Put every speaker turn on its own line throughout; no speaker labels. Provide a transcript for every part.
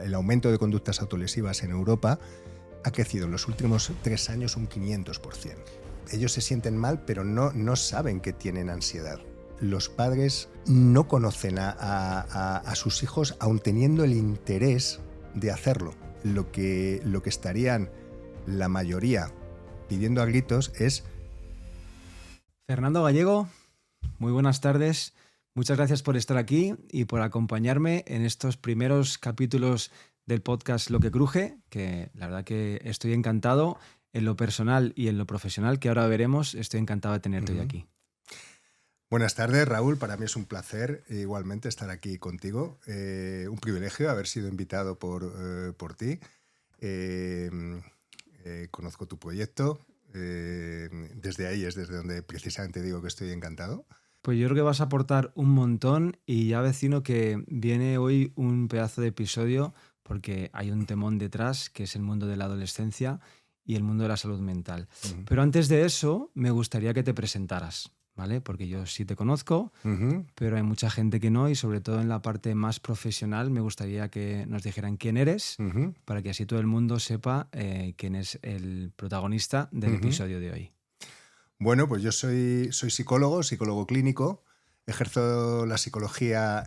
El aumento de conductas autolesivas en Europa ha crecido en los últimos 3 años un 500%. Ellos se sienten mal, pero no saben que tienen ansiedad. Los padres no conocen a sus hijos, aun teniendo el interés de hacerlo. Lo que estarían la mayoría pidiendo a gritos es...
Fernando Gallego, muy buenas tardes. Muchas gracias por estar aquí y por acompañarme en estos primeros capítulos del podcast Lo que Cruje, que la verdad que estoy encantado en lo personal y en lo profesional, que ahora veremos. Estoy encantado de tenerte hoy aquí.
Buenas tardes, Raúl. Para mí es un placer igualmente estar aquí contigo. Un privilegio haber sido invitado por ti. Conozco tu proyecto. Desde ahí es desde donde precisamente digo que estoy encantado.
Pues yo creo que vas a aportar un montón y ya vecino que viene hoy un pedazo de episodio porque hay un temón detrás que es el mundo de la adolescencia y el mundo de la salud mental. Pero antes de eso me gustaría que te presentaras, ¿vale? Porque yo sí te conozco, pero hay mucha gente que no y sobre todo en la parte más profesional me gustaría que nos dijeran quién eres para que así todo el mundo sepa quién es el protagonista del episodio de hoy.
Bueno, pues yo soy psicólogo clínico. Ejerzo la psicología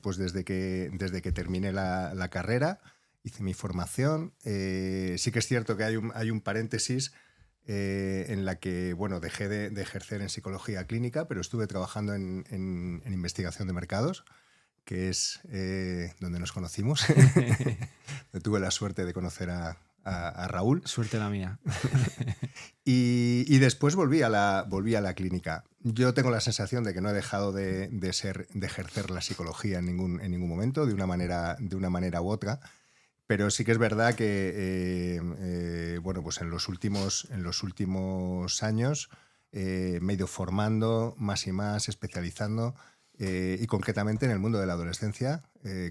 pues desde que terminé la carrera, hice mi formación. Sí que es cierto que hay un paréntesis en la que bueno, dejé de ejercer en psicología clínica, pero estuve trabajando en investigación de mercados, que es donde nos conocimos. Tuve la suerte de conocer a Raúl.
Suerte la mía.
Y después volví a la clínica. Yo tengo la sensación de que no he dejado de ejercer la psicología en ningún momento, de una manera u otra. Pero sí que es verdad que bueno, pues en los últimos años me he ido formando más y más, especializando, y concretamente en el mundo de la adolescencia,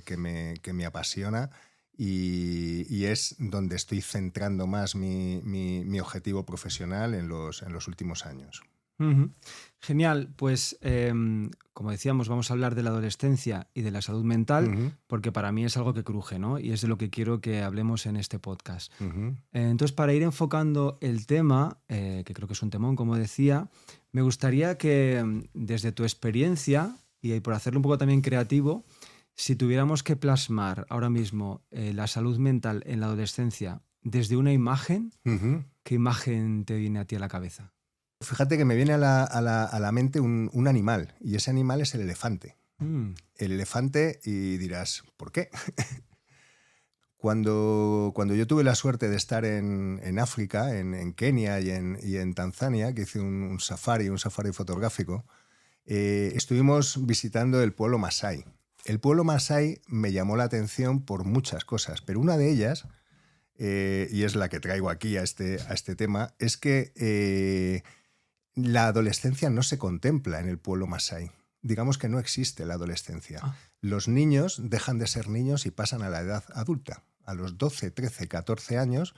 que me apasiona. Y es donde estoy centrando más mi objetivo profesional en los últimos años.
Genial, pues como decíamos, vamos a hablar de la adolescencia y de la salud mental, porque para mí es algo que cruje, ¿no? Y es de lo que quiero que hablemos en este podcast. Entonces, para ir enfocando el tema, que creo que es un temón, como decía, me gustaría que desde tu experiencia, y por hacerlo un poco también creativo, si tuviéramos que plasmar ahora mismo la salud mental en la adolescencia desde una imagen, ¿qué imagen te viene a ti a la cabeza?
Fíjate que me viene a la mente un animal, y ese animal es el elefante. El elefante, y dirás, ¿por qué? Cuando yo tuve la suerte de estar en África, en Kenia y en Tanzania, que hice un safari fotográfico, estuvimos visitando el pueblo Masái. El pueblo Masái me llamó la atención por muchas cosas, pero una de ellas, y es la que traigo aquí a este tema, es que la adolescencia no se contempla en el pueblo Masái. Digamos que no existe la adolescencia. Los niños dejan de ser niños y pasan a la edad adulta. A los 12, 13, 14 años,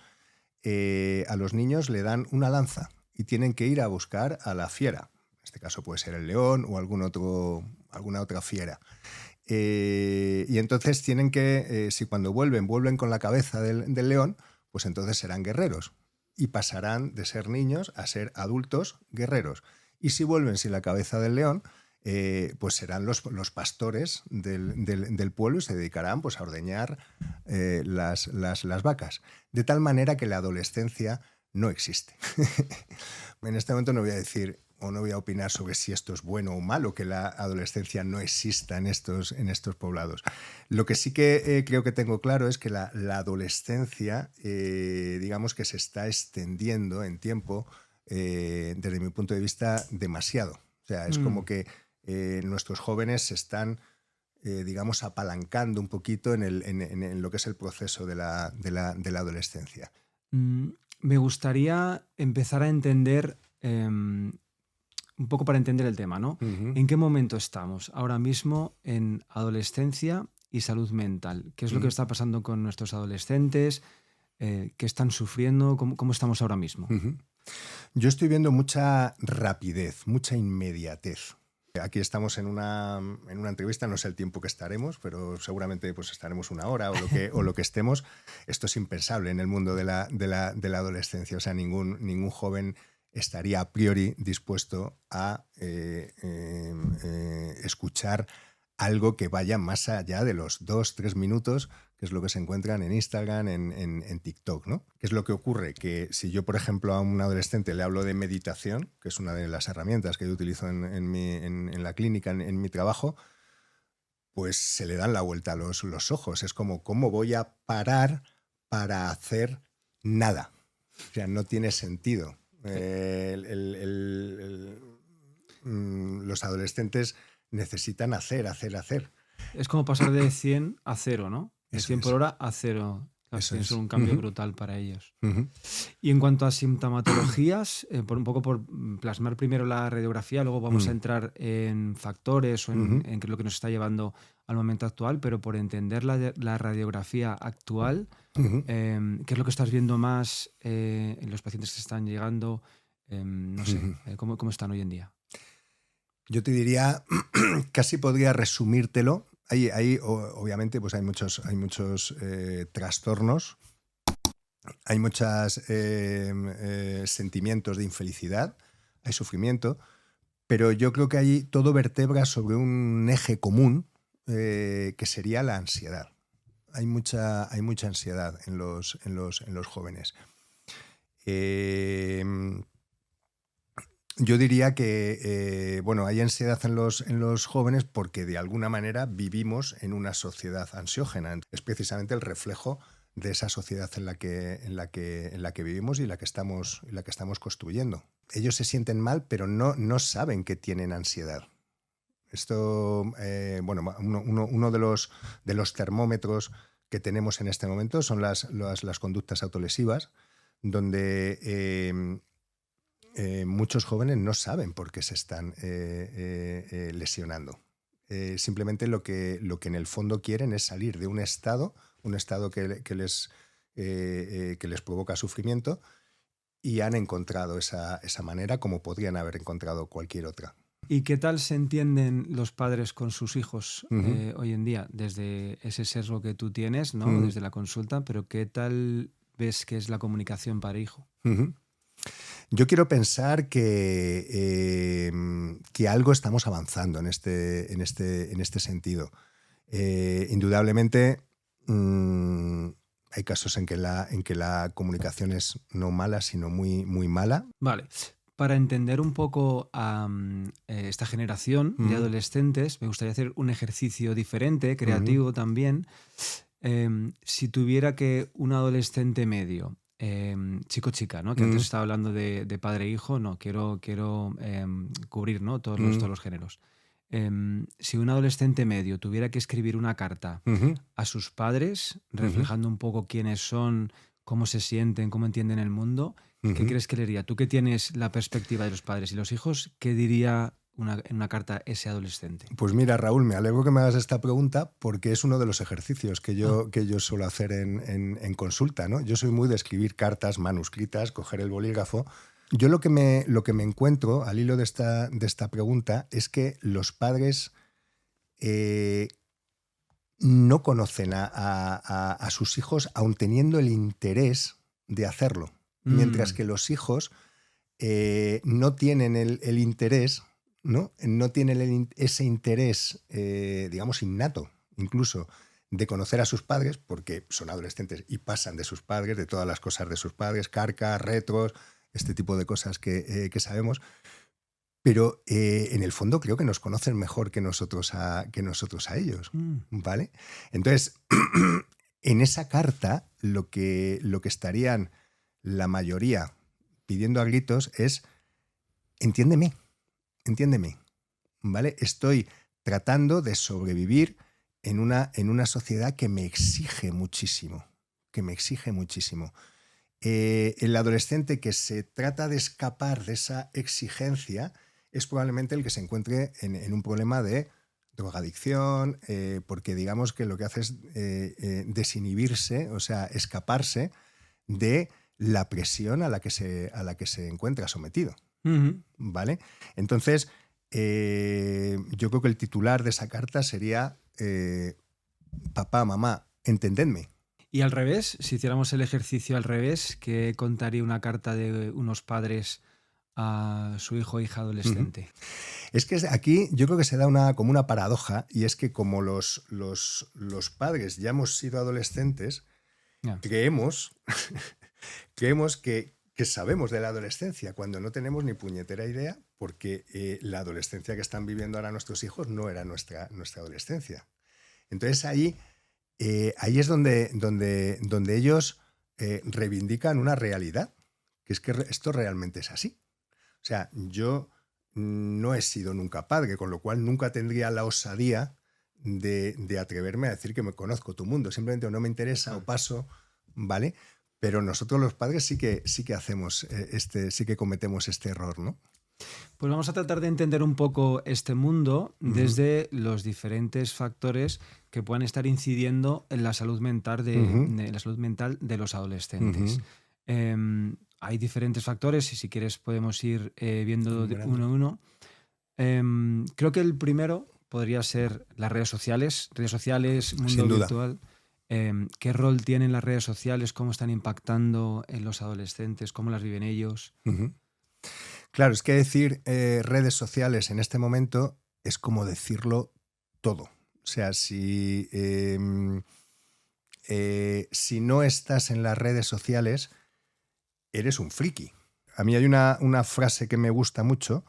a los niños le dan una lanza y tienen que ir a buscar a la fiera. En este caso puede ser el león o alguna otra fiera. Y entonces tienen que, si cuando vuelven con la cabeza del león, pues entonces serán guerreros y pasarán de ser niños a ser adultos guerreros. Y si vuelven sin la cabeza del león, pues serán los pastores del pueblo y se dedicarán pues a ordeñar las vacas. De tal manera que la adolescencia no existe. En este momento no voy a decir o no voy a opinar sobre si esto es bueno o malo, que la adolescencia no exista en estos poblados. Lo que sí que creo que tengo claro es que la adolescencia, digamos que se está extendiendo en tiempo, desde mi punto de vista, demasiado. O sea, es como que nuestros jóvenes se están, digamos, apalancando un poquito en lo que es el proceso de la adolescencia.
Me gustaría empezar a entender... un poco para entender el tema, ¿no? ¿En qué momento estamos ahora mismo en adolescencia y salud mental? ¿Qué es lo que está pasando con nuestros adolescentes? ¿Qué están sufriendo? ¿Cómo estamos ahora mismo?
Yo estoy viendo mucha rapidez, mucha inmediatez. Aquí estamos en una entrevista, no sé el tiempo que estaremos, pero seguramente pues estaremos una hora o lo que estemos. Esto es impensable en el mundo de la adolescencia. O sea, ningún joven estaría a priori dispuesto a escuchar algo que vaya más allá de los 2-3 minutos, que es lo que se encuentran en Instagram, en TikTok, ¿no? ¿Qué es lo que ocurre? Que si yo, por ejemplo, a un adolescente le hablo de meditación, que es una de las herramientas que yo utilizo en la clínica, en mi trabajo, pues se le dan la vuelta a los ojos. Es como, ¿cómo voy a parar para hacer nada? O sea, no tiene sentido. Los adolescentes necesitan hacer.
Es como pasar de 100 a 0, ¿no? De
Eso
100 por
es.
hora a 0.
Eso
Es
es.
un cambio brutal para ellos.
Uh-huh.
Y en cuanto a sintomatologías, por plasmar primero la radiografía, luego vamos a entrar en factores o en qué es lo que nos está llevando al momento actual, pero por entender la radiografía actual, ¿qué es lo que estás viendo más en los pacientes que están llegando? No sé, ¿cómo están hoy en día?
Yo te diría, casi podría resumírtelo. Obviamente, pues hay muchos trastornos, hay muchos sentimientos de infelicidad, hay sufrimiento, pero yo creo que ahí todo vertebra sobre un eje común que sería la ansiedad. Hay mucha ansiedad en los jóvenes. Yo diría que hay ansiedad en los jóvenes porque de alguna manera vivimos en una sociedad ansiógena. Es precisamente el reflejo de esa sociedad en la que vivimos y la que estamos construyendo. Ellos se sienten mal, pero no saben que tienen ansiedad. Esto, uno de los termómetros que tenemos en este momento son las conductas autolesivas, donde muchos jóvenes no saben por qué se están lesionando. Simplemente lo que en el fondo quieren es salir de un estado que les provoca sufrimiento, y han encontrado esa manera como podrían haber encontrado cualquier otra.
¿Y qué tal se entienden los padres con sus hijos hoy en día? Desde ese sesgo que tú tienes, ¿no? Desde la consulta, pero ¿qué tal ves que es la comunicación padre-hijo?
Yo quiero pensar que algo estamos avanzando en este sentido. Indudablemente hay casos en que la comunicación es no mala, sino muy, muy mala.
Vale. Para entender un poco a esta generación de adolescentes, me gustaría hacer un ejercicio diferente, creativo también. Si tuviera que un adolescente medio, chico-chica, ¿no? Que antes estaba hablando de padre e hijo, no, quiero cubrir, ¿no? todos los géneros. Si un adolescente medio tuviera que escribir una carta a sus padres, reflejando un poco quiénes son, cómo se sienten, cómo entienden el mundo, ¿qué crees que leería? Tú que tienes la perspectiva de los padres y los hijos, ¿qué diría en una carta ese adolescente?
Pues mira, Raúl, me alegro que me hagas esta pregunta porque es uno de los ejercicios que yo suelo hacer en consulta, ¿no? Yo soy muy de escribir cartas manuscritas, coger el bolígrafo. Yo lo que me encuentro al hilo de esta pregunta es que los padres no conocen a sus hijos aun teniendo el interés de hacerlo, mientras que los hijos no tienen el interés, ¿no? No tienen ese interés, digamos, innato, incluso, de conocer a sus padres, porque son adolescentes y pasan de sus padres, de todas las cosas de sus padres, carcas, retros, este tipo de cosas que sabemos. Pero en el fondo creo que nos conocen mejor que nosotros a ellos, ¿vale? Entonces, en esa carta lo que estarían la mayoría pidiendo a gritos es entiéndeme, ¿vale? Estoy tratando de sobrevivir en una sociedad que me exige muchísimo, El adolescente que se trata de escapar de esa exigencia es probablemente el que se encuentre en un problema de drogadicción, porque digamos que lo que hace es desinhibirse, o sea, escaparse de la presión a la que se encuentra sometido, ¿vale? Entonces, yo creo que el titular de esa carta sería papá, mamá, entendedme.
Y al revés, si hiciéramos el ejercicio al revés, ¿qué contaría una carta de unos padres a su hijo o hija adolescente?
Es que aquí yo creo que se da como una paradoja, y es que como los padres ya hemos sido adolescentes,
Ya.
creemos que sabemos de la adolescencia cuando no tenemos ni puñetera idea, porque la adolescencia que están viviendo ahora nuestros hijos no era nuestra adolescencia. Entonces ahí es donde ellos reivindican una realidad, que es que esto realmente es así. O sea, yo no he sido nunca padre, con lo cual nunca tendría la osadía de atreverme a decir que me conozco tu mundo. Simplemente no me interesa o paso, ¿vale? Pero nosotros los padres sí que hacemos sí que cometemos este error, ¿no?
Pues vamos a tratar de entender un poco este mundo desde los diferentes factores que puedan estar incidiendo en la salud mental de los adolescentes. Hay diferentes factores y si quieres podemos ir viendo uno a uno. Creo que el primero podría ser las redes sociales, mundo virtual. ¿Qué rol tienen las redes sociales? ¿Cómo están impactando en los adolescentes? ¿Cómo las viven ellos?
Claro, es que decir redes sociales en este momento es como decirlo todo. O sea, si no estás en las redes sociales, eres un friki. A mí hay una frase que me gusta mucho,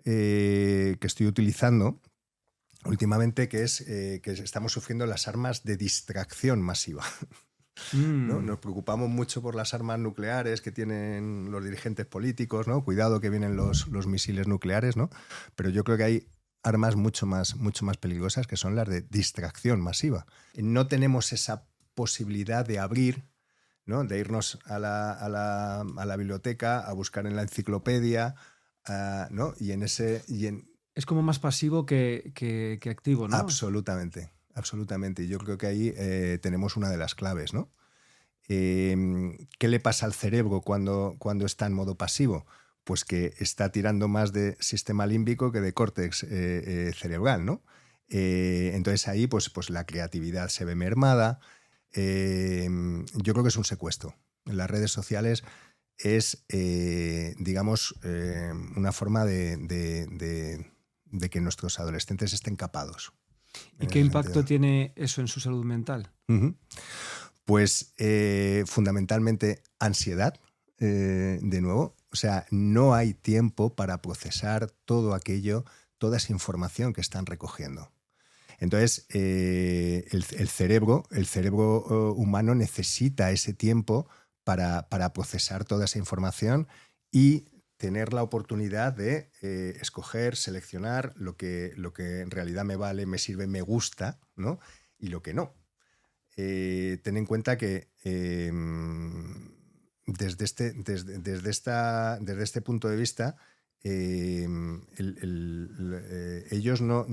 que estoy utilizando últimamente, que es que estamos sufriendo las armas de distracción masiva. ¿No? Nos preocupamos mucho por las armas nucleares que tienen los dirigentes políticos, ¿no? Cuidado que vienen los misiles nucleares, ¿no? Pero yo creo que hay armas mucho más peligrosas, que son las de distracción masiva. No tenemos esa posibilidad de abrir, ¿no? De irnos a la biblioteca, a buscar en la enciclopedia, ¿no?
Es como más pasivo que activo, ¿no?
Absolutamente. Y yo creo que ahí tenemos una de las claves, ¿no? ¿Qué le pasa al cerebro cuando está en modo pasivo? Pues que está tirando más de sistema límbico que de córtex cerebral, ¿no? Entonces ahí pues la creatividad se ve mermada. Yo creo que es un secuestro. En las redes sociales es, digamos, una forma de que nuestros adolescentes estén capados.
¿Y qué impacto tiene eso en su salud mental?
Pues fundamentalmente ansiedad, de nuevo. O sea, no hay tiempo para procesar todo aquello, toda esa información que están recogiendo. Entonces, el cerebro humano necesita ese tiempo para procesar toda esa información y tener la oportunidad de escoger, seleccionar lo que en realidad me vale, me sirve, me gusta, ¿no? Y lo que no. Ten en cuenta que desde este punto de vista, ellos no,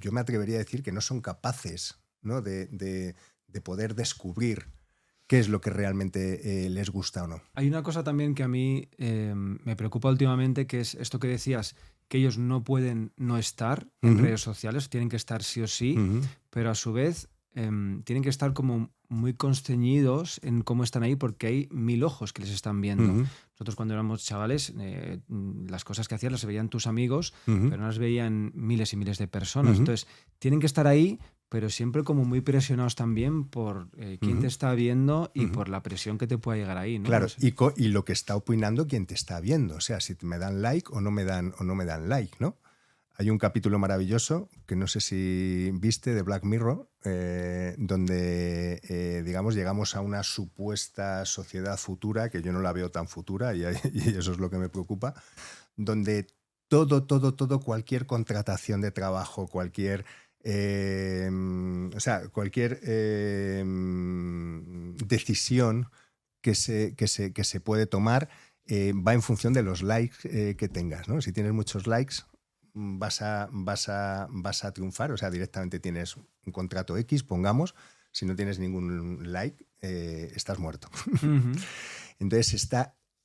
yo me atrevería a decir que no son capaces, ¿no? de poder descubrir qué es lo que realmente les gusta o no.
Hay una cosa también que a mí me preocupa últimamente, que es esto que decías, que ellos no pueden no estar en redes sociales, tienen que estar sí o sí, pero a su vez tienen que estar como muy constreñidos en cómo están ahí porque hay 1000 ojos que les están viendo. Nosotros cuando éramos chavales, las cosas que hacías las veían tus amigos, pero no las veían miles y miles de personas. Entonces, tienen que estar ahí, pero siempre como muy presionados también por quién te está viendo y por la presión que te pueda llegar ahí, ¿no?
Claro,
No sé.
y lo que está opinando quien te está viendo. O sea, si me dan like o no me dan like, ¿no? Hay un capítulo maravilloso, que no sé si viste, de Black Mirror, donde, digamos, llegamos a una supuesta sociedad futura, que yo no la veo tan futura, y eso es lo que me preocupa, donde todo, cualquier contratación de trabajo, cualquier decisión que se puede tomar va en función de los likes que tengas, ¿no? Si tienes muchos likes, vas a triunfar. O sea, directamente tienes un contrato X, pongamos. Si no tienes ningún like, estás muerto. Entonces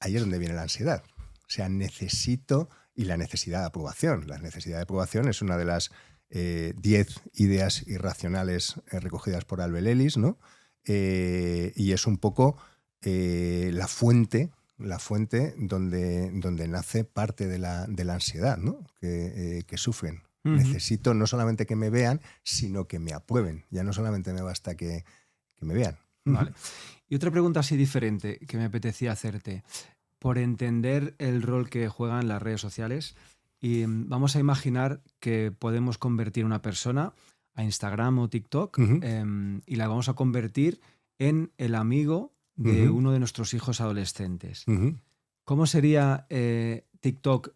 ahí es donde viene la ansiedad. O sea, necesito y la necesidad de aprobación. La necesidad de aprobación es una de las 10 ideas irracionales recogidas por Albert Ellis, ¿no? Y es un poco la fuente donde nace parte de la ansiedad, ¿no? que sufren. Necesito no solamente que me vean, sino que me aprueben. Ya no solamente me basta que me vean.
Vale. Y otra pregunta así diferente que me apetecía hacerte. Por entender el rol que juegan las redes sociales, y vamos a imaginar que podemos convertir una persona a Instagram o TikTok y la vamos a convertir en el amigo de uno de nuestros hijos adolescentes. ¿Cómo sería TikTok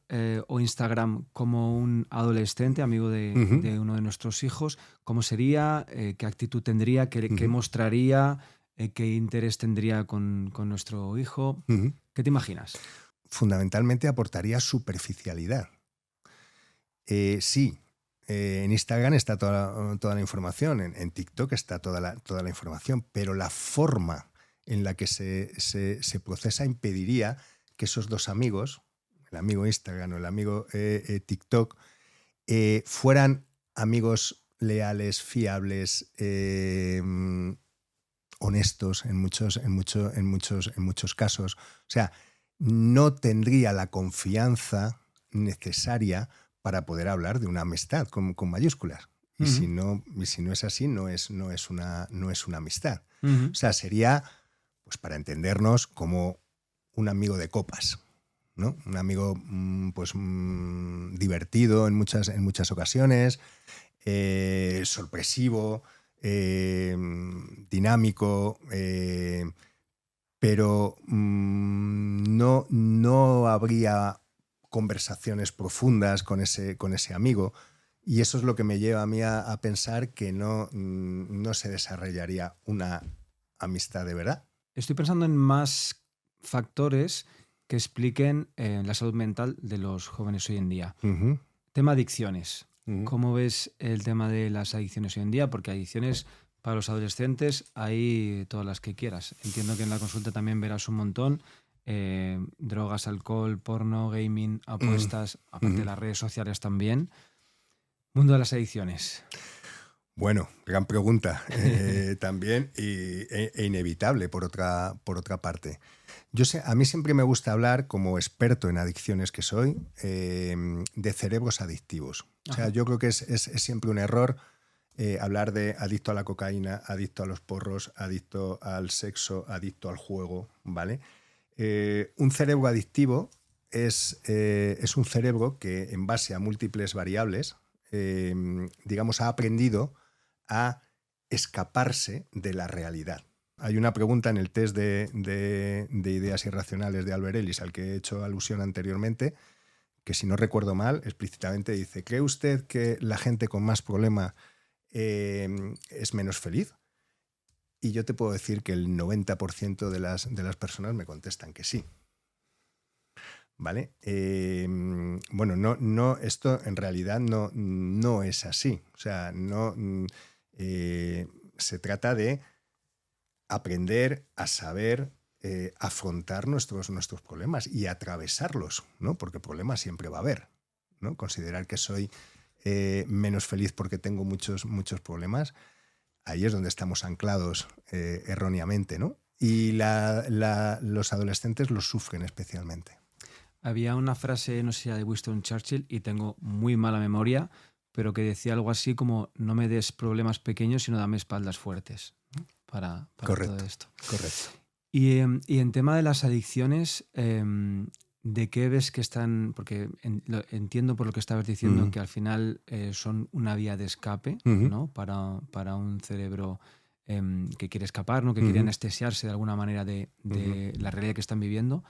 o Instagram como un adolescente, amigo de uno de nuestros hijos? ¿Cómo sería? ¿Qué actitud tendría? ¿Qué mostraría? ¿Qué interés tendría con nuestro hijo? ¿Qué te imaginas?
Fundamentalmente aportaría superficialidad. Sí, en Instagram está toda la información, en TikTok está toda la información, pero la forma en la que se procesa impediría que esos dos amigos, el amigo Instagram o el amigo TikTok, fueran amigos leales, fiables, honestos en muchos casos. O sea, no tendría la confianza necesaria para poder hablar de una amistad con mayúsculas. Y si no es así, no es una amistad. O sea, sería, pues para entendernos, como un amigo de copas, ¿no? Un amigo divertido en muchas ocasiones, sorpresivo, dinámico, pero no habría conversaciones profundas con ese amigo, y eso es lo que me lleva a mí a pensar que no se desarrollaría una amistad de verdad.
Estoy pensando en más factores que expliquen la salud mental de los jóvenes hoy en día. Tema adicciones. ¿Cómo ves el tema de las adicciones hoy en día? Porque adicciones para los adolescentes hay todas las que quieras. Entiendo que en la consulta también verás un montón. Drogas, alcohol, porno, gaming, apuestas, aparte de las redes sociales también. Mundo de las adicciones.
Bueno, gran pregunta también e inevitable por otra parte. A mí siempre me gusta hablar, como experto en adicciones que soy, de cerebros adictivos. O sea, yo creo que es siempre un error hablar de adicto a la cocaína, adicto a los porros, adicto al sexo, adicto al juego, ¿vale? Un cerebro adictivo es un cerebro que, en base a múltiples variables, digamos, ha aprendido a escaparse de la realidad. Hay una pregunta en el test de ideas irracionales de Albert Ellis, al que he hecho alusión anteriormente, que, si no recuerdo mal, explícitamente dice: ¿cree usted que la gente con más problemas es menos feliz? Y yo te puedo decir que el 90% de las personas me contestan que sí. ¿Vale? Bueno, no, esto en realidad no es así. O sea, se trata de aprender a saber afrontar nuestros problemas y atravesarlos, ¿no? Porque problemas siempre va a haber, ¿no? Considerar que soy menos feliz porque tengo muchos problemas, ahí es donde estamos anclados erróneamente, ¿no? Y los adolescentes los sufren especialmente.
Había una frase, no sé si era de Winston Churchill, y tengo muy mala memoria, pero que decía algo así como: no me des problemas pequeños, sino dame espaldas fuertes, ¿no? para
Correcto,
todo esto.
Correcto.
Y en tema de las adicciones, ¿de qué ves que están? Porque entiendo por lo que estabas diciendo que al final son una vía de escape, ¿no? Para un cerebro que quiere escapar, ¿no? Que quiere anestesiarse de alguna manera de la realidad que están viviendo.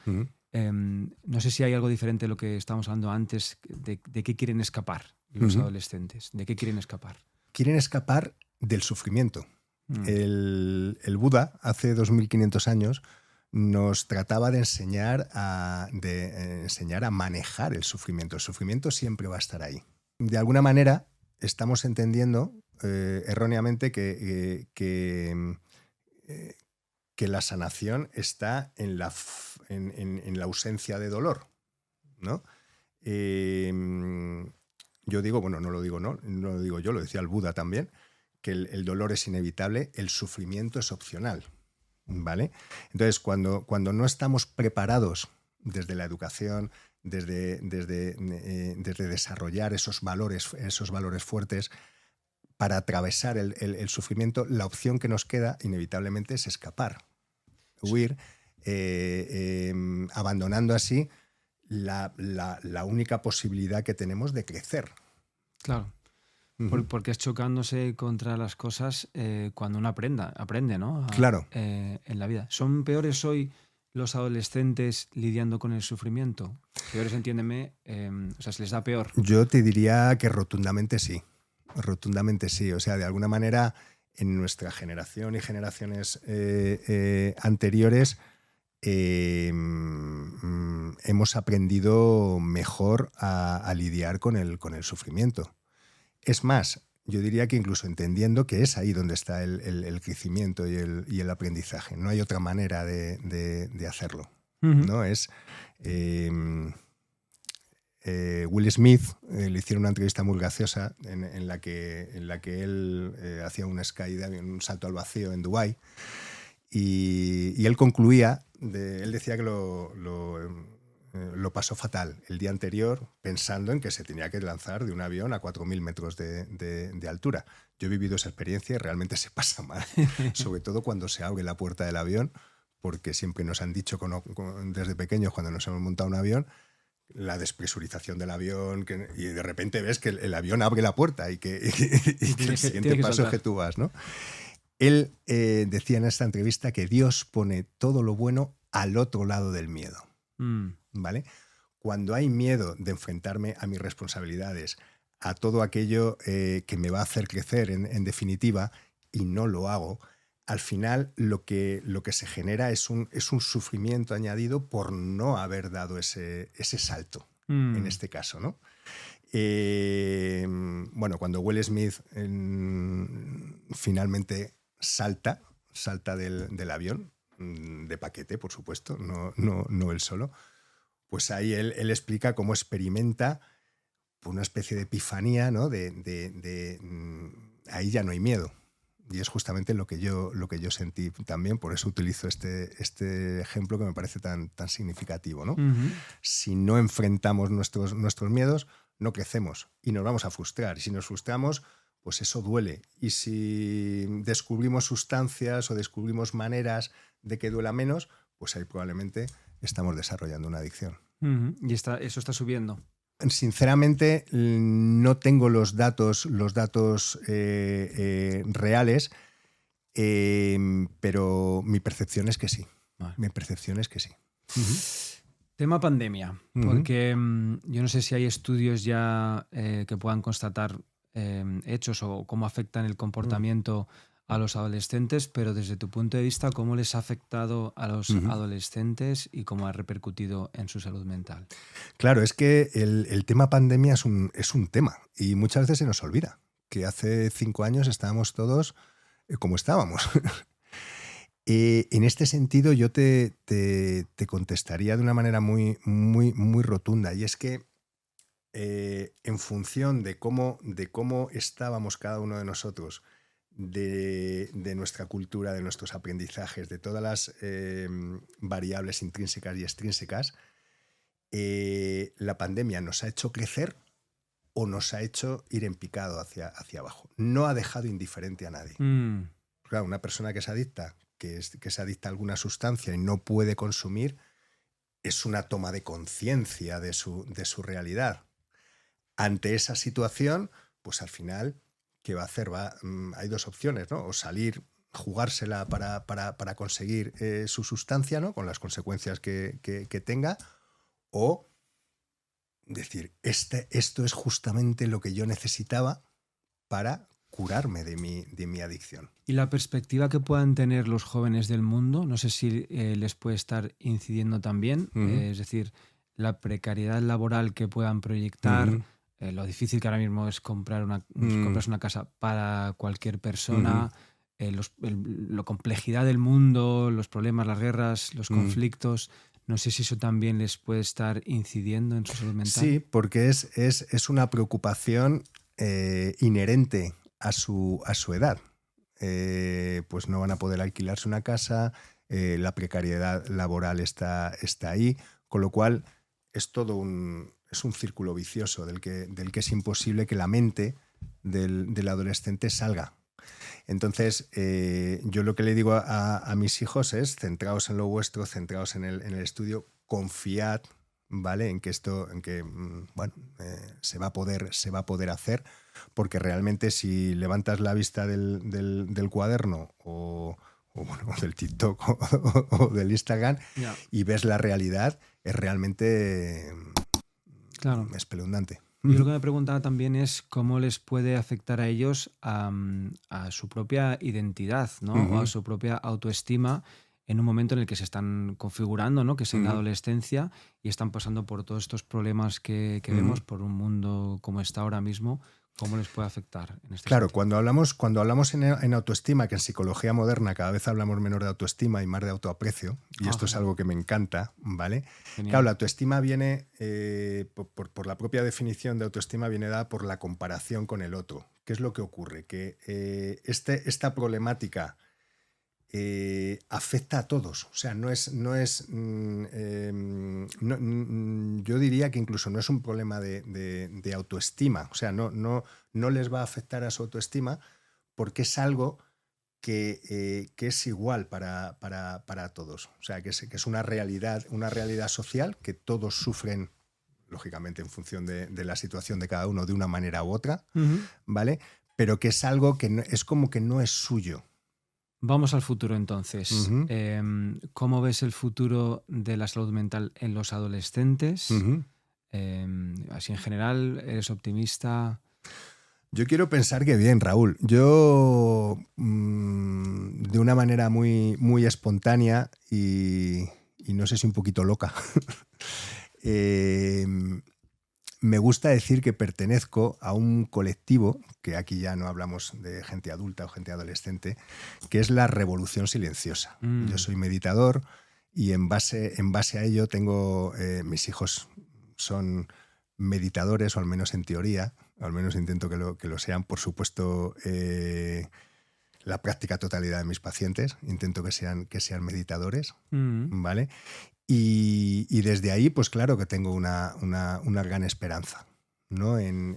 No sé si hay algo diferente de lo que estábamos hablando antes, de qué quieren escapar los adolescentes. ¿De qué quieren escapar?
Quieren escapar del sufrimiento. El Buda, hace 2500 años, nos trataba de enseñar a manejar el sufrimiento. El sufrimiento siempre va a estar ahí. De alguna manera estamos entendiendo erróneamente que la sanación está en la ausencia de dolor, ¿no? Yo digo, bueno, no lo digo yo, lo decía el Buda también, que el dolor es inevitable, el sufrimiento es opcional, ¿vale? Entonces, cuando no estamos preparados desde la educación, desde desarrollar esos valores fuertes para atravesar el sufrimiento, la opción que nos queda inevitablemente es escapar, huir, abandonando así la única posibilidad que tenemos de crecer.
Claro. Porque es chocándose contra las cosas cuando uno aprende, ¿no?
Claro.
En la vida. ¿Son peores hoy los adolescentes lidiando con el sufrimiento? Peores, entiéndeme, o sea, ¿se les da peor?
Yo te diría que rotundamente sí. Rotundamente sí. O sea, de alguna manera, en nuestra generación y generaciones anteriores, hemos aprendido mejor a lidiar con el sufrimiento. Es más, yo diría que incluso entendiendo que es ahí donde está el crecimiento y el aprendizaje. No hay otra manera de hacerlo. ¿No? Es... Will Smith le hicieron una entrevista muy graciosa en la que él hacía un skydive, un salto al vacío en Dubái, y él concluía, él decía que lo pasó fatal el día anterior pensando en que se tenía que lanzar de un avión a 4.000 metros de altura. Yo he vivido esa experiencia y realmente se pasa mal, sobre todo cuando se abre la puerta del avión, porque siempre nos han dicho desde pequeños, cuando nos hemos montado un avión, la despresurización del avión, y de repente ves que el avión abre la puerta y que el siguiente paso es que tú vas, ¿no? Él decía en esta entrevista que Dios pone todo lo bueno al otro lado del miedo, ¿vale? Cuando hay miedo de enfrentarme a mis responsabilidades, a todo aquello que me va a hacer crecer en definitiva, y no lo hago, al final lo que se genera es un sufrimiento añadido por no haber dado ese salto, en este caso, ¿no? Bueno, cuando Will Smith finalmente salta del avión, de paquete, por supuesto, no él solo, pues ahí él explica cómo experimenta una especie de epifanía, ¿no? Ahí ya no hay miedo. Y es justamente lo que yo sentí también, por eso utilizo este ejemplo que me parece tan significativo, ¿no? Si no enfrentamos nuestros miedos, no crecemos y nos vamos a frustrar. Y si nos frustramos, pues eso duele. Y si descubrimos sustancias o descubrimos maneras de que duela menos, pues ahí probablemente estamos desarrollando una adicción.
Y eso está subiendo.
Sinceramente, no tengo los datos reales, pero mi percepción es que sí. Vale. Mi percepción es que sí.
Tema pandemia, porque yo no sé si hay estudios ya que puedan constatar hechos o cómo afectan el comportamiento a los adolescentes, pero desde tu punto de vista, ¿cómo les ha afectado a los adolescentes y cómo ha repercutido en su salud mental?
Claro, es que el tema pandemia es un tema y muchas veces se nos olvida que hace 5 años estábamos todos como estábamos. En este sentido yo te contestaría de una manera muy, muy, muy rotunda, y es que en función de cómo estábamos cada uno de nosotros, de nuestra cultura, de nuestros aprendizajes, de todas las variables intrínsecas y extrínsecas, la pandemia nos ha hecho crecer o nos ha hecho ir en picado hacia abajo. No ha dejado indiferente a nadie. Claro, una persona que es adicta, que se adicta a alguna sustancia y no puede consumir, es una toma de conciencia de su realidad. Ante esa situación, pues al final, ¿qué va a hacer? Hay dos opciones, ¿no? O salir, jugársela para conseguir su sustancia, ¿no? Con las consecuencias que tenga, o decir, esto es justamente lo que yo necesitaba para curarme de mi adicción.
¿Y la perspectiva que puedan tener los jóvenes del mundo? No sé si les puede estar incidiendo también, es decir, la precariedad laboral que puedan proyectar, lo difícil que ahora mismo es comprarse una casa para cualquier persona, la complejidad del mundo, los problemas, las guerras, los conflictos. No sé si eso también les puede estar incidiendo en su salud mental.
Sí, porque es una preocupación inherente a su edad. Pues no van a poder alquilarse una casa, la precariedad laboral está ahí, con lo cual es todo un círculo vicioso del que es imposible que la mente del adolescente salga. Entonces, yo lo que le digo a mis hijos es: centraos en lo vuestro, centraos en el estudio, confiad, ¿vale? En que se va a poder hacer, porque realmente si levantas la vista del cuaderno o del TikTok o del Instagram y ves la realidad, es realmente espeluznante.
Yo lo que me preguntaba también es cómo les puede afectar a ellos a su propia identidad, ¿no? O a su propia autoestima en un momento en el que se están configurando, ¿no? Que es en la adolescencia y están pasando por todos estos problemas que vemos, por un mundo como está ahora mismo. ¿Cómo les puede afectar en este
Claro,
sentido?
cuando hablamos en autoestima, que en psicología moderna cada vez hablamos menos de autoestima y más de autoaprecio, y esto es algo que me encanta, ¿vale?
Genial.
Claro, la autoestima viene, por la propia definición de autoestima, viene dada por la comparación con el otro. ¿Qué es lo que ocurre? Que esta problemática afecta a todos. O sea, yo diría que incluso no es un problema de autoestima. O sea, no les va a afectar a su autoestima porque es algo que es igual para todos. O sea, que es una realidad social que todos sufren, lógicamente en función de la situación de cada uno, de una manera u otra, ¿vale? Pero que es algo que es como que no es suyo.
Vamos al futuro entonces. ¿Cómo ves el futuro de la salud mental en los adolescentes? Así en general, ¿eres optimista?
Yo quiero pensar que bien, Raúl. Yo, de una manera muy, muy espontánea y no sé si un poquito loca, me gusta decir que pertenezco a un colectivo, que aquí ya no hablamos de gente adulta o gente adolescente, que es la revolución silenciosa. Yo soy meditador y en base a ello tengo, mis hijos son meditadores, o al menos en teoría, al menos intento que lo sean. Por supuesto, la práctica totalidad de mis pacientes intento que sean meditadores, ¿vale? Y desde ahí, pues claro que tengo una gran esperanza, ¿no? En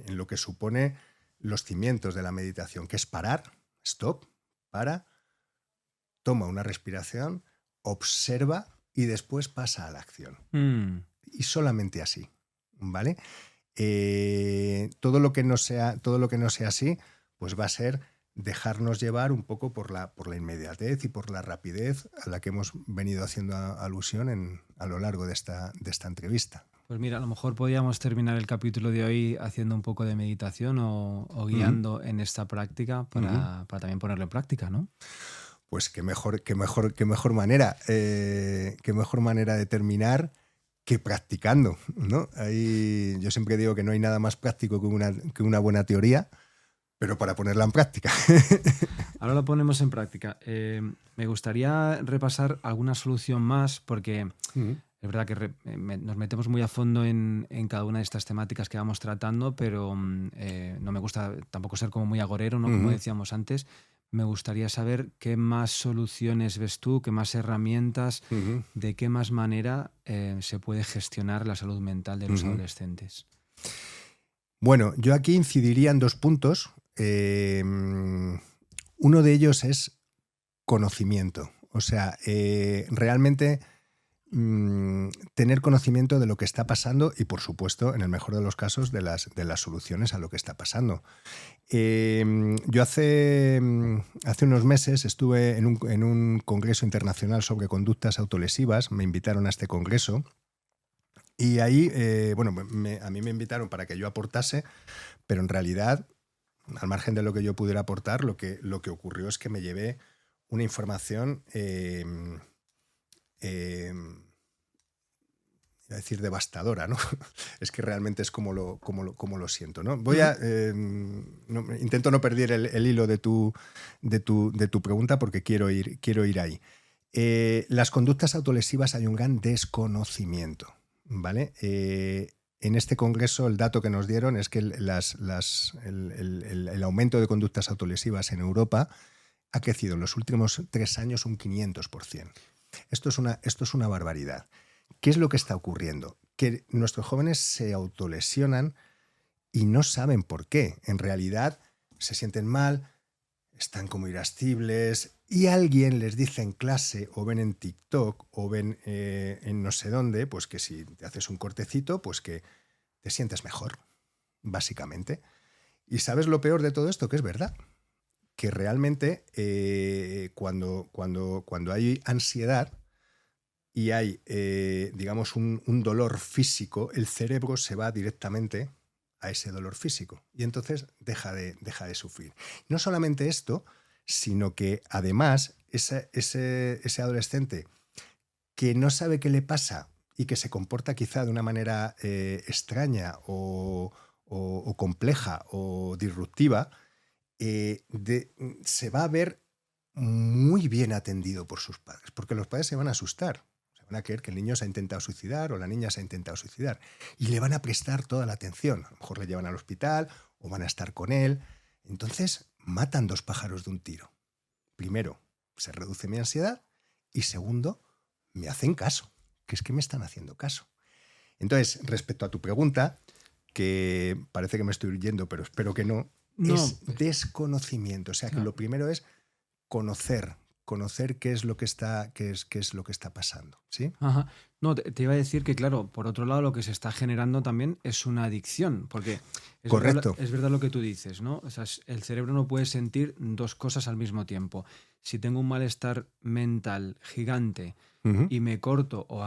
lo que supone los cimientos de la meditación, que es parar, stop, para, toma una respiración, observa y después pasa a la acción. Y solamente así, ¿vale? Todo lo que no sea así, pues va a ser dejarnos llevar un poco por la inmediatez y por la rapidez a la que hemos venido haciendo alusión a lo largo de esta entrevista.
Pues mira, a lo mejor podríamos terminar el capítulo de hoy haciendo un poco de meditación o guiando en esta práctica para también ponerlo en práctica, ¿no?
Pues qué mejor manera, de terminar que practicando, ¿no? Yo siempre digo que no hay nada más práctico que una buena teoría, pero para ponerla en práctica.
Ahora lo ponemos en práctica. Me gustaría repasar alguna solución más, porque es verdad que nos metemos muy a fondo en cada una de estas temáticas que vamos tratando, pero no me gusta tampoco ser como muy agorero, ¿no? Como decíamos antes. Me gustaría saber qué más soluciones ves tú, qué más herramientas, de qué más manera se puede gestionar la salud mental de los adolescentes.
Bueno, yo aquí incidiría en dos puntos. Uno de ellos es conocimiento. O sea, realmente tener conocimiento de lo que está pasando y, por supuesto, en el mejor de los casos, de las soluciones a lo que está pasando. Yo hace unos meses estuve en un congreso internacional sobre conductas autolesivas. Me invitaron a este congreso. Y ahí, a mí me invitaron para que yo aportase, pero en realidad, al margen de lo que yo pudiera aportar, lo que ocurrió es que me llevé una información, iba a decir devastadora, ¿no? Es que realmente es como lo siento, ¿no? Intento no perder el hilo de tu pregunta, porque quiero ir ahí. Las conductas autolesivas hay un gran desconocimiento, ¿vale? En este congreso el dato que nos dieron es que el aumento de conductas autolesivas en Europa ha crecido en los últimos 3 años un 500%. Esto es una barbaridad. ¿Qué es lo que está ocurriendo? Que nuestros jóvenes se autolesionan y no saben por qué. En realidad se sienten mal, están como irascibles y alguien les dice en clase o ven en TikTok o ven en no sé dónde, pues que si te haces un cortecito, pues que te sientes mejor, básicamente. Y ¿sabes lo peor de todo esto? Que es verdad. Que realmente cuando hay ansiedad y hay, digamos, un dolor físico, el cerebro se va directamente a ese dolor físico y entonces deja de sufrir. No solamente esto, sino que además ese adolescente que no sabe qué le pasa y que se comporta quizá de una manera extraña o compleja o disruptiva, se va a ver muy bien atendido por sus padres, porque los padres se van a asustar. Van a creer que el niño se ha intentado suicidar o la niña se ha intentado suicidar y le van a prestar toda la atención. A lo mejor le llevan al hospital o van a estar con él. Entonces matan 2 pájaros de un tiro. Primero, se reduce mi ansiedad y segundo, me hacen caso, que es que me están haciendo caso. Entonces, respecto a tu pregunta, que parece que me estoy yendo, pero espero que no, es desconocimiento. O sea, que lo primero es conocer qué es lo que está pasando, ¿sí?
Ajá. No, te iba a decir que, claro, por otro lado, lo que se está generando también es una adicción, porque
Correcto.
Es verdad lo que tú dices, ¿no? O sea, el cerebro no puede sentir 2 cosas al mismo tiempo. Si tengo un malestar mental gigante y me corto o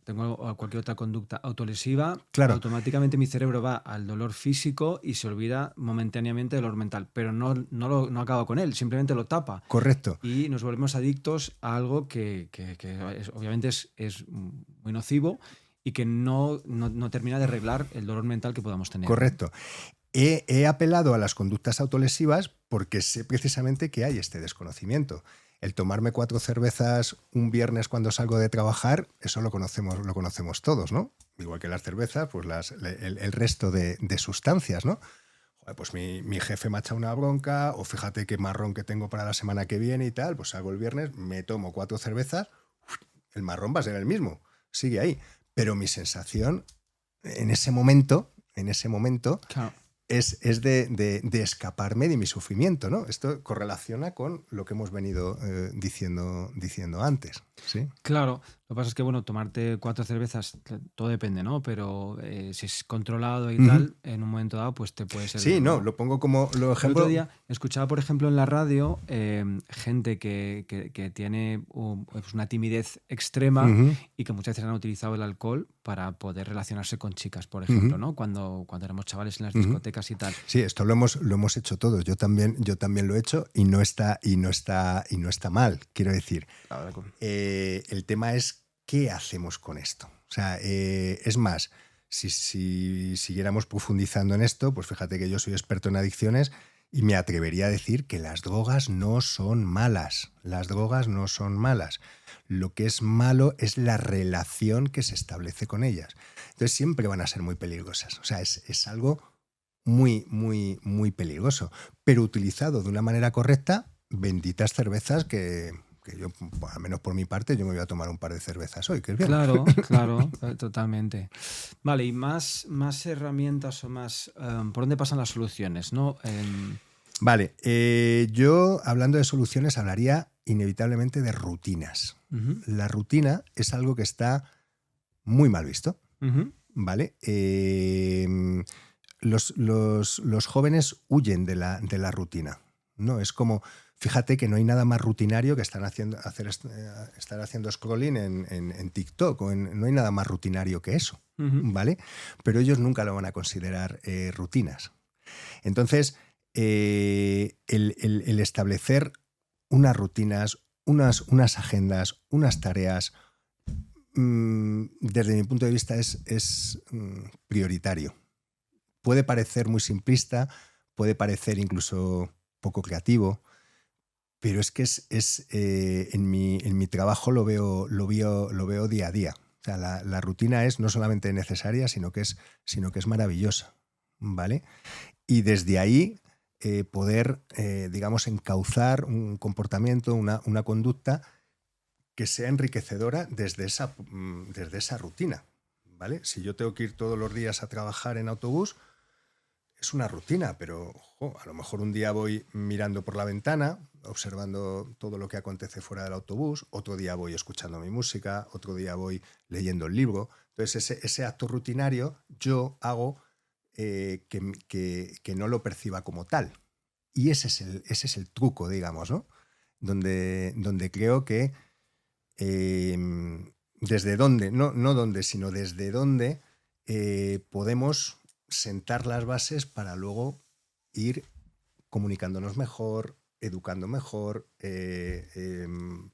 tengo cualquier otra conducta autolesiva,
claro,
automáticamente mi cerebro va al dolor físico y se olvida momentáneamente del dolor mental, pero no acaba con él, simplemente lo tapa.
Correcto.
Y nos volvemos adictos a algo que obviamente es muy nocivo y que no termina de arreglar el dolor mental que podamos tener.
Correcto. He apelado a las conductas autolesivas porque sé precisamente que hay este desconocimiento. El tomarme 4 cervezas un viernes cuando salgo de trabajar, eso lo conocemos todos, ¿no? Igual que las cervezas, pues el resto de sustancias, ¿no? Joder, pues mi jefe me ha echado una bronca, o fíjate qué marrón que tengo para la semana que viene y tal, pues salgo el viernes, me tomo 4 cervezas, el marrón va a ser el mismo, sigue ahí. Pero mi sensación en ese momento
Claro.
es de escaparme de mi sufrimiento, ¿no? Esto correlaciona con lo que hemos venido diciendo antes, ¿sí?
Claro, lo que pasa es que, bueno, tomarte 4 cervezas, todo depende, ¿no? Pero si es controlado y tal, en un momento dado, pues te puede servir.
Sí, no, lo pongo como ejemplo.
El otro día escuchaba, por ejemplo, en la radio gente que tiene pues una timidez extrema y que muchas veces han utilizado el alcohol para poder relacionarse con chicas, por ejemplo, ¿no? Cuando éramos chavales en las discotecas y tal.
Sí, esto lo hemos hecho todos. Yo también lo he hecho y no está mal, quiero decir. El tema es qué hacemos con esto. O sea, es más, si siguiéramos profundizando en esto, pues fíjate que yo soy experto en adicciones y me atrevería a decir que las drogas no son malas. Las drogas no son malas. Lo que es malo es la relación que se establece con ellas. Entonces siempre van a ser muy peligrosas. O sea, es algo muy, muy, muy peligroso. Pero utilizado de una manera correcta, benditas cervezas que yo, al menos por mi parte, yo me voy a tomar un par de cervezas hoy, que es bien.
Claro, totalmente. Vale, y más herramientas o más... ¿por dónde pasan las soluciones, no?
Vale, yo hablando de soluciones hablaría inevitablemente de rutinas. La rutina es algo que está muy mal visto, ¿vale? Los jóvenes huyen de la rutina, ¿no? Es como... Fíjate que no hay nada más rutinario que estar haciendo scrolling en TikTok, no hay nada más rutinario que eso, ¿vale? Pero ellos nunca lo van a considerar rutinas. Entonces, el establecer unas rutinas, unas agendas, unas tareas, desde mi punto de vista es prioritario. Puede parecer muy simplista, puede parecer incluso poco creativo, pero es que en mi trabajo lo veo día a día. O sea, la rutina es no solamente necesaria, sino que es maravillosa, ¿vale? Y desde ahí poder, digamos, encauzar un comportamiento, una conducta que sea enriquecedora desde esa rutina, ¿vale? Si yo tengo que ir todos los días a trabajar en autobús, es una rutina, pero a lo mejor un día voy mirando por la ventana, observando todo lo que acontece fuera del autobús, otro día voy escuchando mi música, otro día voy leyendo el libro. Entonces ese acto rutinario yo hago que no lo perciba como tal. Y ese es el truco, digamos, ¿no? Donde creo que desde dónde, no dónde, sino desde dónde podemos sentar las bases para luego ir comunicándonos mejor, educando mejor,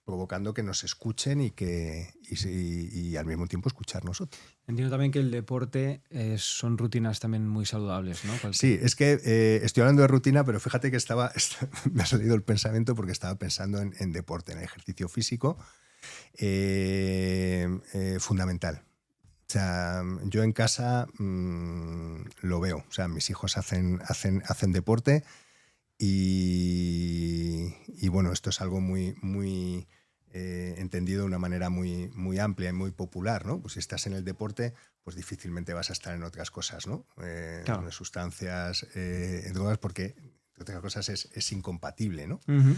provocando que nos escuchen y al mismo tiempo escuchar nosotros.
Entiendo también que el deporte son rutinas también muy saludables, ¿no?
Sí, es que estoy hablando de rutina, pero fíjate que me ha salido el pensamiento porque estaba pensando en deporte, en ejercicio físico, fundamental. O sea, yo en casa lo veo. O sea, mis hijos hacen deporte y bueno, esto es algo muy entendido de una manera muy amplia y muy popular, ¿no? Pues si estás en el deporte, pues difícilmente vas a estar en otras cosas, ¿no?
Claro.
Sustancias, drogas, porque entre otras cosas es incompatible, ¿no?
Uh-huh.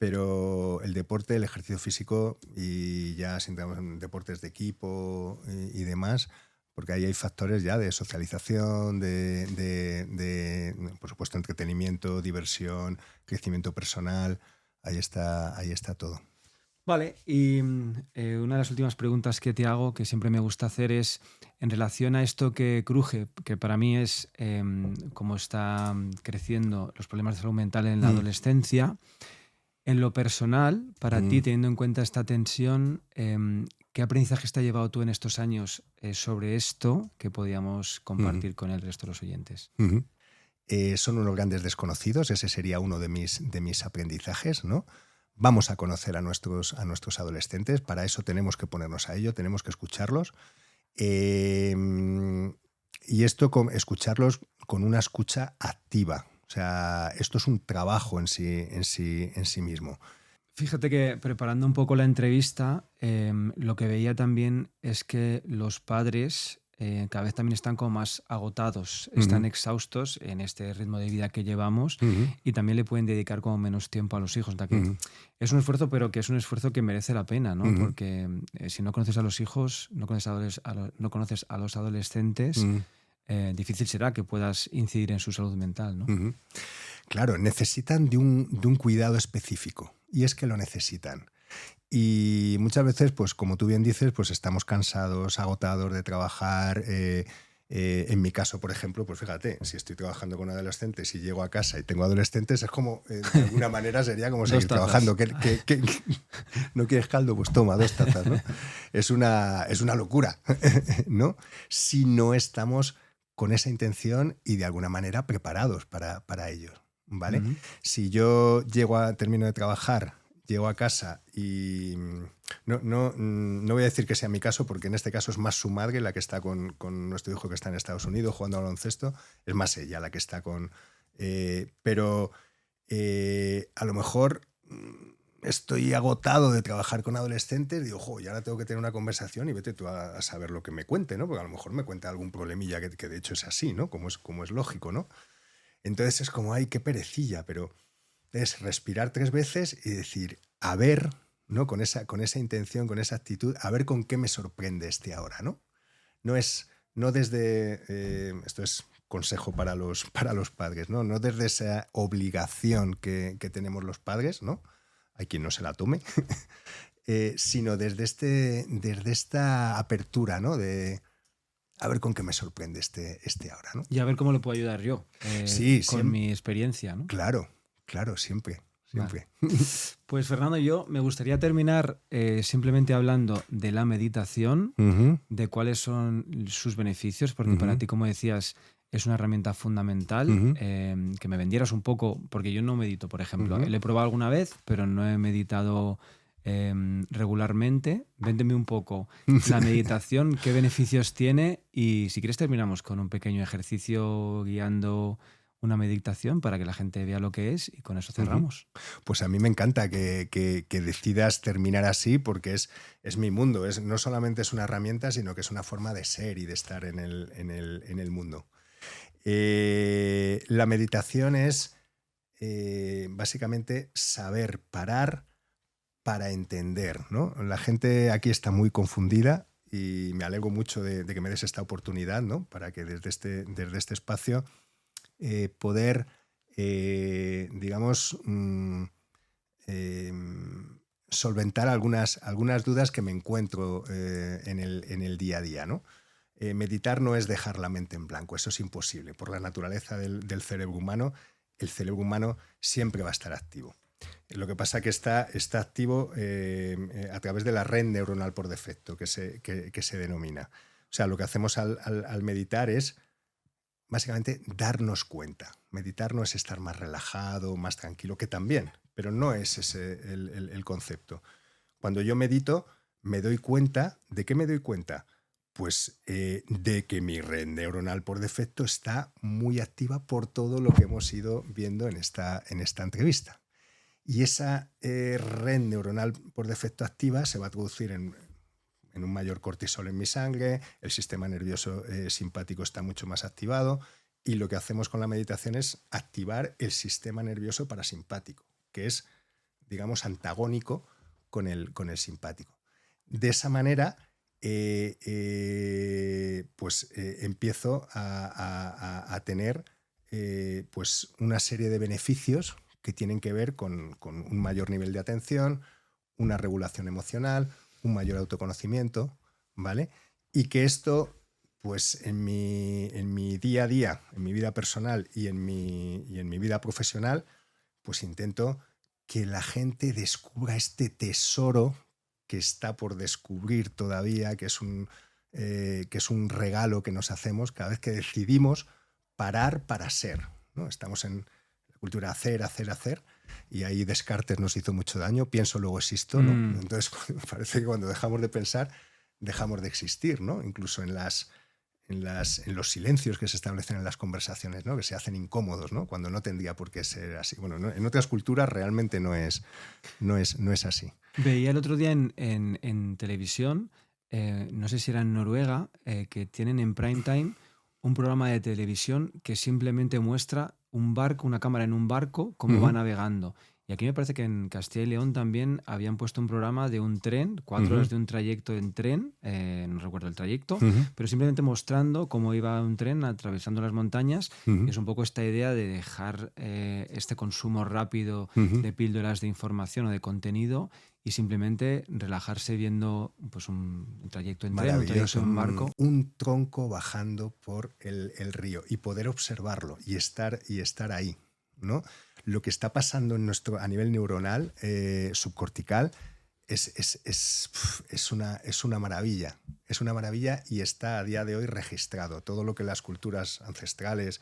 Pero el deporte, el ejercicio físico y ya si entramos en deportes de equipo y demás, porque ahí hay factores ya de socialización, de por supuesto, entretenimiento, diversión, crecimiento personal, ahí está todo.
Vale, y una de las últimas preguntas que te hago, que siempre me gusta hacer, es en relación a esto que cruje, que para mí es cómo está creciendo los problemas de salud mental en la adolescencia. En lo personal, para ti, teniendo en cuenta esta tensión, ¿qué aprendizaje te ha llevado tú en estos años sobre esto que podíamos compartir con el resto de los oyentes?
Son unos grandes desconocidos, ese sería uno de mis aprendizajes, ¿no? Vamos a conocer a nuestros adolescentes, para eso tenemos que ponernos a ello, tenemos que escucharlos. Y esto, escucharlos con una escucha activa. O sea, esto es un trabajo en sí mismo.
Fíjate que preparando un poco la entrevista, lo que veía también es que los padres cada vez también están como más agotados, están exhaustos en este ritmo de vida que llevamos y también le pueden dedicar como menos tiempo a los hijos. O sea, que es un esfuerzo, pero que es un esfuerzo que merece la pena, ¿no? Porque si no conoces a los hijos, no conoces a los adolescentes, difícil será que puedas incidir en su salud mental, ¿no?
Claro, necesitan de un cuidado específico, y es que lo necesitan. Y muchas veces, pues como tú bien dices, pues estamos cansados, agotados de trabajar. En mi caso, por ejemplo, pues fíjate, si estoy trabajando con adolescentes y llego a casa y tengo adolescentes, es como, de alguna manera sería como seguir trabajando. ¿No quieres caldo? Pues toma, 2 tazas, ¿no? Es una locura, ¿no? Si no estamos con esa intención y de alguna manera preparados para ello, ¿vale? Si yo termino de trabajar, llego a casa y no voy a decir que sea mi caso, porque en este caso es más su madre la que está con nuestro hijo que está en Estados Unidos jugando al baloncesto, es más ella la que está con... pero a lo mejor estoy agotado de trabajar con adolescentes, digo, y ahora tengo que tener una conversación y vete tú a saber lo que me cuente, ¿no? Porque a lo mejor me cuenta algún problemilla que de hecho es así, ¿no? Como es lógico, ¿no? Entonces es como, ay, qué perecilla, pero es respirar 3 veces y decir, a ver, ¿no? Con esa intención, con esa actitud, a ver con qué me sorprende ahora, ¿no? No desde, esto es consejo para los padres, ¿no? No desde esa obligación que tenemos los padres, ¿no? Hay quien no se la tome, sino desde esta apertura, ¿no? De a ver con qué me sorprende ahora, ¿no?
Y a ver cómo le puedo ayudar yo con mi experiencia, ¿no?
Claro, siempre.
Vale. Pues Fernando, yo me gustaría terminar simplemente hablando de la meditación, de cuáles son sus beneficios, porque para ti, como decías, es una herramienta fundamental. Que me vendieras un poco, porque yo no medito, por ejemplo. Lo he probado alguna vez, pero no he meditado regularmente. Véndeme un poco la meditación, qué beneficios tiene, y si quieres terminamos con un pequeño ejercicio guiando una meditación para que la gente vea lo que es, y con eso cerramos.
Pues a mí me encanta que decidas terminar así, porque es mi mundo. No solamente es una herramienta, sino que es una forma de ser y de estar en el mundo. La meditación es básicamente saber parar para entender, ¿no? La gente aquí está muy confundida y me alegro mucho de que me des esta oportunidad, ¿no? Para que desde este espacio poder, digamos, solventar algunas dudas que me encuentro en el día a día, ¿no? Meditar no es dejar la mente en blanco, eso es imposible. Por la naturaleza del cerebro humano, el cerebro humano siempre va a estar activo. Lo que pasa es que está activo a través de la red neuronal por defecto, que se denomina. O sea, lo que hacemos al meditar es básicamente darnos cuenta. Meditar no es estar más relajado, más tranquilo, que también, pero no es ese el concepto. Cuando yo medito, me doy cuenta. ¿De qué me doy cuenta? Pues de que mi red neuronal por defecto está muy activa por todo lo que hemos ido viendo en esta entrevista. Y esa red neuronal por defecto activa se va a traducir en un mayor cortisol en mi sangre, el sistema nervioso simpático está mucho más activado, y lo que hacemos con la meditación es activar el sistema nervioso parasimpático, que es, digamos, antagónico con el simpático. De esa manera, empiezo a tener pues una serie de beneficios que tienen que ver con un mayor nivel de atención, una regulación emocional, un mayor autoconocimiento, ¿vale? Y que esto, pues en mi día a día, en mi vida personal y en mi vida profesional, pues intento que la gente descubra este tesoro que está por descubrir todavía, que es un regalo que nos hacemos cada vez que decidimos parar para ser, ¿no? Estamos en la cultura hacer, y ahí Descartes nos hizo mucho daño. Pienso, luego existo, ¿no? Entonces parece que cuando dejamos de pensar, dejamos de existir, ¿no? Incluso en los silencios que se establecen en las conversaciones, ¿no? Que se hacen incómodos, ¿no? Cuando no tendría por qué ser así. Bueno, ¿no? En otras culturas realmente no es así.
Veía el otro día en televisión, no sé si era en Noruega, que tienen en prime time un programa de televisión que simplemente muestra un barco, una cámara en un barco, cómo va navegando. Y aquí me parece que en Castilla y León también habían puesto un programa de un tren, 4 horas de un trayecto en tren, no recuerdo el trayecto, pero simplemente mostrando cómo iba un tren atravesando las montañas. Y es un poco esta idea de dejar este consumo rápido de píldoras de información o de contenido y simplemente relajarse viendo pues, un trayecto en tren, un trayecto en barco.
Un tronco bajando por el río y poder observarlo y estar ahí, ¿no? Lo que está pasando a nivel neuronal, subcortical, es una maravilla. Es una maravilla y está a día de hoy registrado. Todo lo que las culturas ancestrales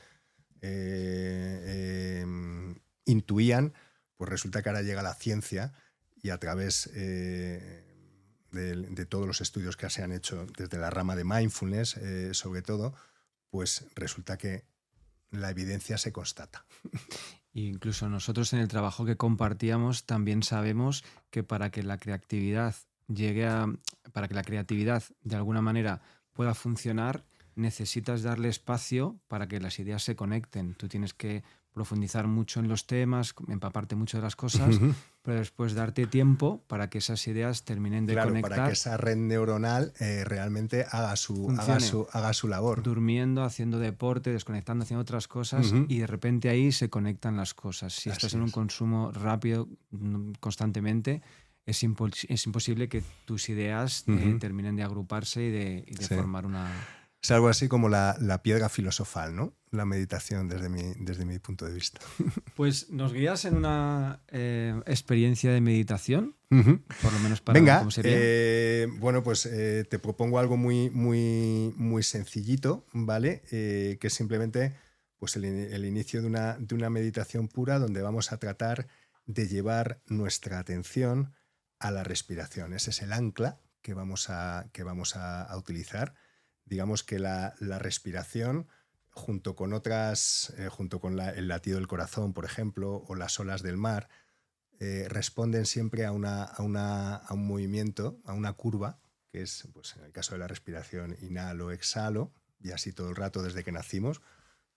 intuían, pues resulta que ahora llega la ciencia y a través de todos los estudios que se han hecho desde la rama de mindfulness, sobre todo, pues resulta que la evidencia se constata.
Incluso nosotros en el trabajo que compartíamos también sabemos que para que la creatividad para que la creatividad de alguna manera pueda funcionar, necesitas darle espacio para que las ideas se conecten. Tú tienes que profundizar mucho en los temas, empaparte mucho de las cosas, pero después darte tiempo para que esas ideas terminen de conectar.
Para que esa red neuronal realmente haga su labor.
Durmiendo, haciendo deporte, desconectando, haciendo otras cosas, y de repente ahí se conectan las cosas. Si estás en un consumo rápido constantemente, es imposible que tus ideas terminen de agruparse y de formar una...
Es algo así como la piedra filosofal, ¿no? La meditación desde mi punto de vista.
Pues nos guías en una experiencia de meditación, por lo menos para
Venga,
cómo sería.
bueno, pues te propongo algo muy, muy, muy sencillito, ¿vale? Que es simplemente pues el inicio de una meditación pura donde vamos a tratar de llevar nuestra atención a la respiración. Ese es el ancla que vamos a utilizar. Digamos que la respiración, junto con otras, junto con el latido del corazón, por ejemplo, o las olas del mar, responden siempre a un movimiento, a una curva, que es, pues, en el caso de la respiración, inhalo, exhalo, y así todo el rato desde que nacimos.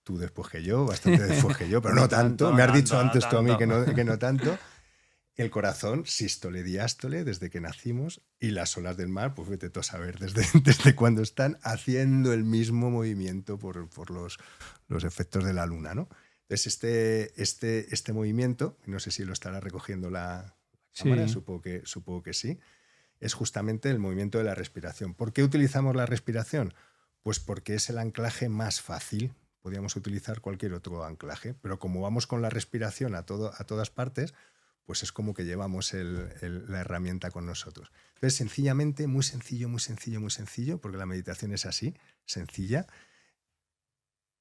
Tú después que yo, bastante después que yo, pero no tanto. Me has dicho antes tú a mí que no tanto. El corazón, sístole, diástole, desde que nacimos, y las olas del mar, pues vete tú a saber desde cuándo están haciendo el mismo movimiento por los efectos de la luna, ¿no? Entonces, este movimiento, no sé si lo estará recogiendo la cámara,
Sí.
supongo que sí, es justamente el movimiento de la respiración. ¿Por qué utilizamos la respiración? Pues porque es el anclaje más fácil. Podríamos utilizar cualquier otro anclaje, pero como vamos con la respiración a todas partes, pues es como que llevamos la herramienta con nosotros. Entonces, sencillamente, muy sencillo, muy sencillo, muy sencillo, porque la meditación es así, sencilla.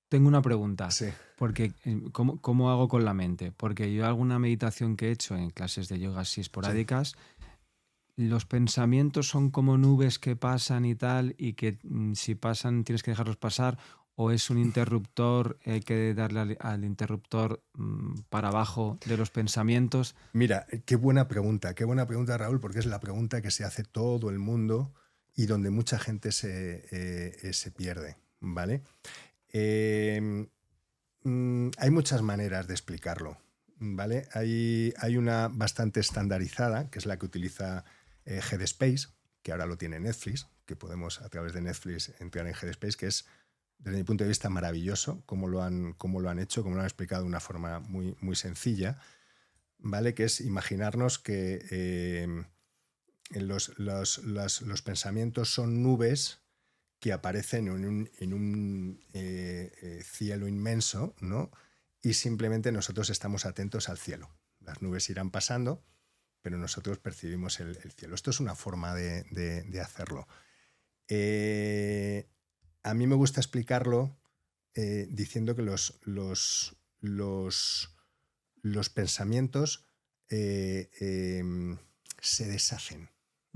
Tengo una pregunta,
Sí.
porque ¿cómo hago con la mente? Porque yo alguna meditación que he hecho en clases de yoga así esporádicas, los pensamientos son como nubes que pasan y tal, y que si pasan tienes que dejarlos pasar, o es un interruptor, hay que darle al interruptor para abajo de los pensamientos.
Mira, qué buena pregunta, Raúl, porque es la pregunta que se hace todo el mundo y donde mucha gente se pierde, ¿vale? Hay muchas maneras de explicarlo, ¿vale? Hay una bastante estandarizada, que es la que utiliza Headspace, que ahora lo tiene Netflix, que podemos a través de Netflix entrar en Headspace, que es, desde mi punto de vista, maravilloso, cómo lo han hecho, cómo lo han explicado de una forma muy, muy sencilla, ¿vale? Que es imaginarnos que los pensamientos son nubes que aparecen en un cielo inmenso, ¿no? Y simplemente nosotros estamos atentos al cielo. Las nubes irán pasando, pero nosotros percibimos el cielo. Esto es una forma de hacerlo. A mí me gusta explicarlo diciendo que los pensamientos se deshacen.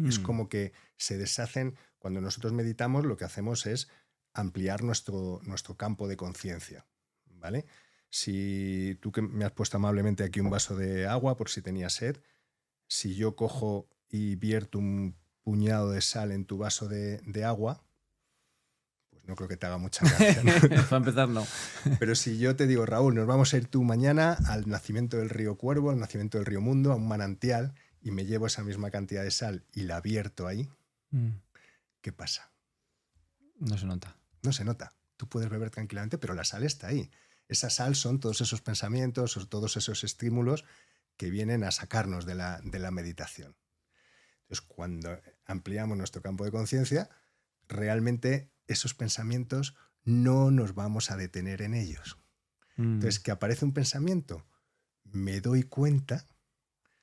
Es como que se deshacen. Cuando nosotros meditamos, lo que hacemos es ampliar nuestro campo de conciencia, ¿vale? Si tú, que me has puesto amablemente aquí un vaso de agua por si tenías sed, si yo cojo y vierto un puñado de sal en tu vaso de agua, pues no creo que te haga mucha gracia, ¿no?
Para empezar, no.
Pero si yo te digo, Raúl, nos vamos a ir tú mañana al nacimiento del río Cuervo, al nacimiento del río Mundo, a un manantial, y me llevo esa misma cantidad de sal y la vierto ahí, ¿qué pasa?
No se nota.
No se nota. Tú puedes beber tranquilamente, pero la sal está ahí. Esa sal son todos esos pensamientos o todos esos estímulos que vienen a sacarnos de la meditación. Entonces, cuando ampliamos nuestro campo de conciencia, realmente esos pensamientos no nos vamos a detener en ellos. Entonces, que aparece un pensamiento, me doy cuenta,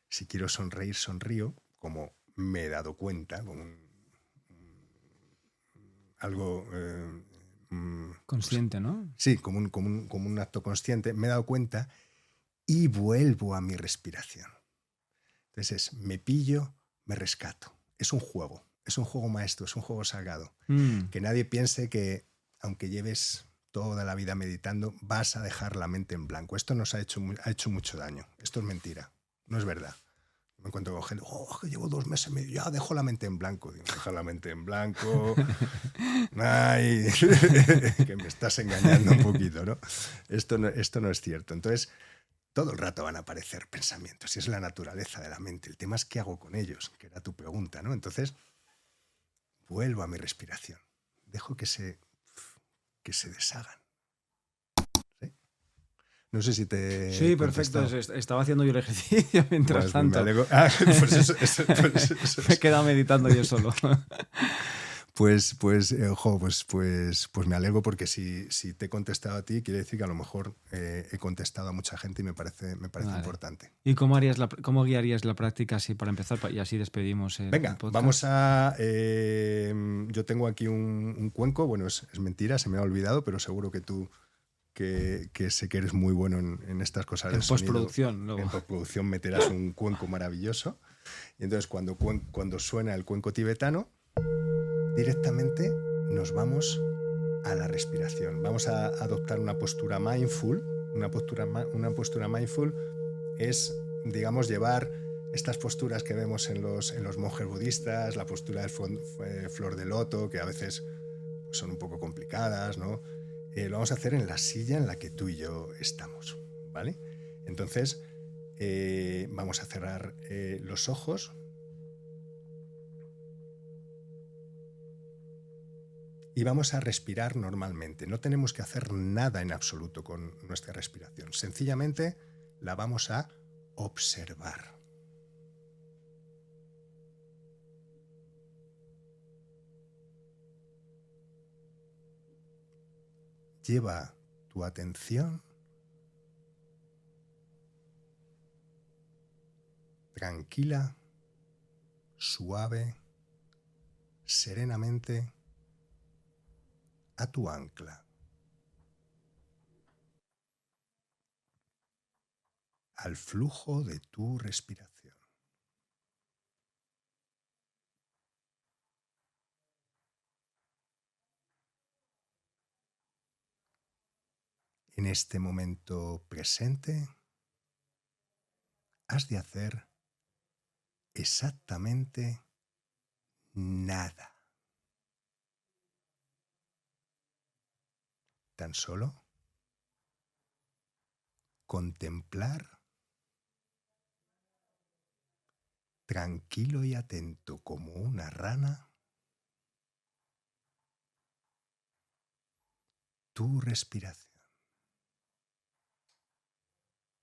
si quiero sonreír, sonrío, como me he dado cuenta, como algo...
consciente, ¿no?
Sí, como un acto consciente, me he dado cuenta y vuelvo a mi respiración. Entonces, me pillo, me rescato. Es un juego maestro, es un juego sagrado. Que nadie piense que, aunque lleves toda la vida meditando, vas a dejar la mente en blanco. Esto nos ha hecho mucho daño. Esto es mentira, no es verdad. Me encuentro con gente, que llevo 2 meses, ya dejo la mente en blanco. Digo, deja la mente en blanco. Ay, que me estás engañando un poquito, ¿no? Esto no es cierto. Entonces, todo el rato van a aparecer pensamientos, y es la naturaleza de la mente. El tema es qué hago con ellos, que era tu pregunta, ¿no? Entonces, vuelvo a mi respiración. Dejo que se deshagan. ¿Sí? No sé si te...
Sí, perfecto. Estaba haciendo yo el ejercicio mientras tanto.
Pues eso.
Me he quedado meditando yo solo.
Pues me alegro porque si te he contestado a ti, quiere decir que a lo mejor he contestado a mucha gente y me parece
Vale.
importante.
¿Y cómo guiarías la práctica así para empezar y así despedimos el
Venga,
podcast?
vamos a... yo tengo aquí un cuenco, bueno, es mentira, se me ha olvidado, pero seguro que tú, que sé que eres muy bueno en estas cosas del sonido.
Postproducción, luego.
En postproducción meterás un cuenco maravilloso. Y entonces cuando suena el cuenco tibetano, directamente nos vamos a la respiración. Vamos a adoptar una postura mindful. Una postura mindful es, digamos, llevar estas posturas que vemos en los monjes budistas, la postura del flor de loto, que a veces son un poco complicadas, ¿no? Lo vamos a hacer en la silla en la que tú y yo estamos, ¿vale? Entonces, vamos a cerrar los ojos. Y vamos a respirar normalmente. No tenemos que hacer nada en absoluto con nuestra respiración. Sencillamente la vamos a observar. Lleva tu atención tranquila, suave, serenamente a tu ancla, al flujo de tu respiración. En este momento presente, has de hacer exactamente nada. Tan solo contemplar, tranquilo y atento como una rana, tu respiración.